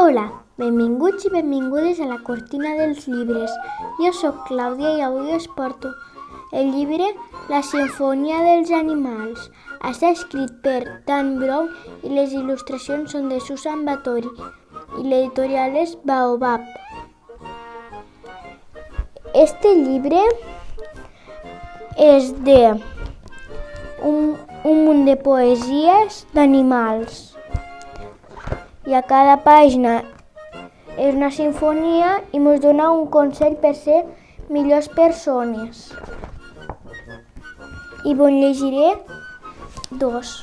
Hola, benvinguts i benvingudes a la Cortina dels Llibres. Jo sóc Clàudia i avui us porto el llibre La Simfonia dels Animals. Està escrit per Dan Brown i les il·lustracions són de Susan Batory i l'editorial és Baobab. Este llibre és de un munt de poesies d'animals. I a cada pàgina és una simfonia i ens dona un consell per ser millors persones. I en llegiré dos.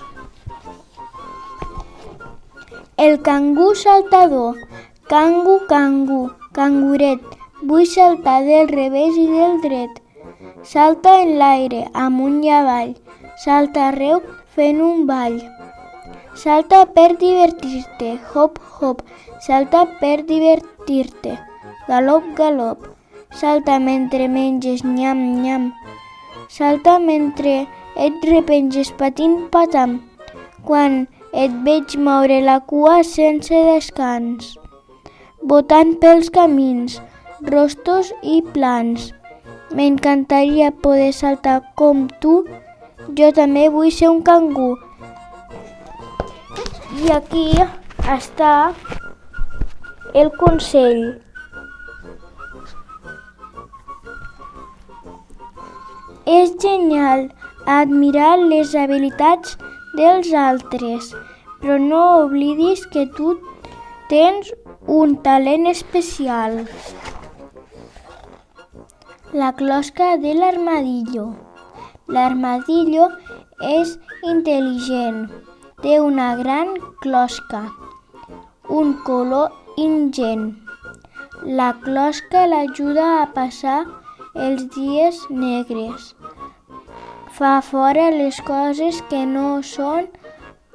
El cangú saltador. Cangu, cangu, canguret, vull saltar del revés i del dret. Salta en l'aire, amunt i avall, salta arreu fent un ball. Salta per divertir-te, hop, hop, salta per divertir-te, galop, galop, salta mentre menges, nyam, nyam, salta mentre et repenges, patim, patam, quan et veig moure la cua sense descans, botant pels camins, rostos i plans. M'encantaria poder saltar com tu, jo també vull ser un cangú. I aquí està el consell. És genial admirar les habilitats dels altres, però no oblidis que tu tens un talent especial. La closca de l'armadillo. L'armadillo és intel·ligent. Té una gran closca, un color ingent. La closca l'ajuda a passar els dies negres. Fa fora les coses que no són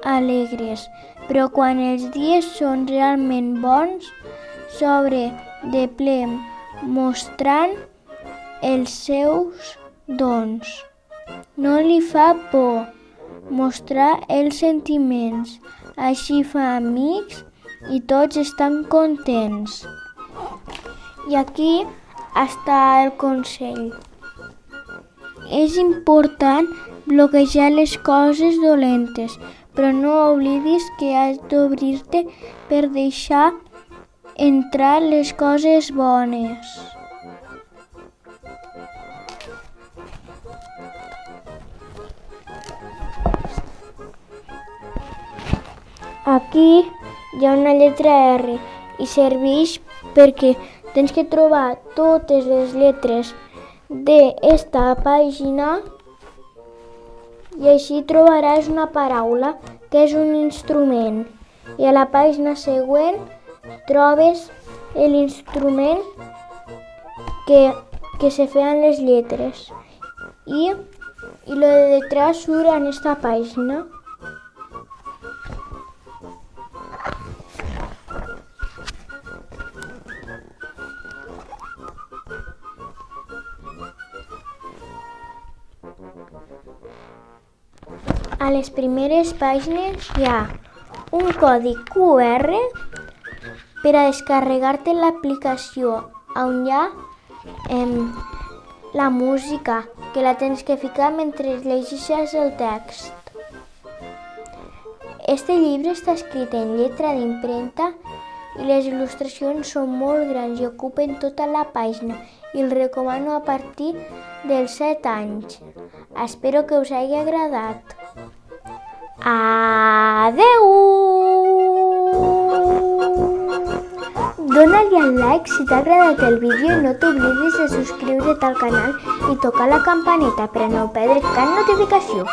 alegres, però quan els dies són realment bons, s'obre de ple mostrant els seus dons. No li fa por mostrar els sentiments, així fa amics i tots estan contents. I aquí està el consell. És important bloquejar les coses dolentes, però no oblidis que has d'obrir-te per deixar entrar les coses bones. Aquí hi ha una lletra R i serveix perquè tens que trobar totes les lletres d'esta pàgina i així trobaràs una paraula que és un instrument. I a la pàgina següent trobes l'instrument que se feien les lletres. I lo de detrás surt en esta pàgina. A les primeres pàgines hi ha un codi QR per a descarregar-te l'aplicació on hi ha la música, que la tens que ficar mentre llegeixes el text. Este llibre està escrit en lletra d'impremta i les il·lustracions són molt grans i ocupen tota la pàgina i el recomano a partir dels 7 anys. Espero que us hagi agradat. Adeu! Dóna-li al like si t'ha agradat el vídeo i no t'oblidis de subscriure't al canal i tocar la campaneta per a no perdre cap notificació.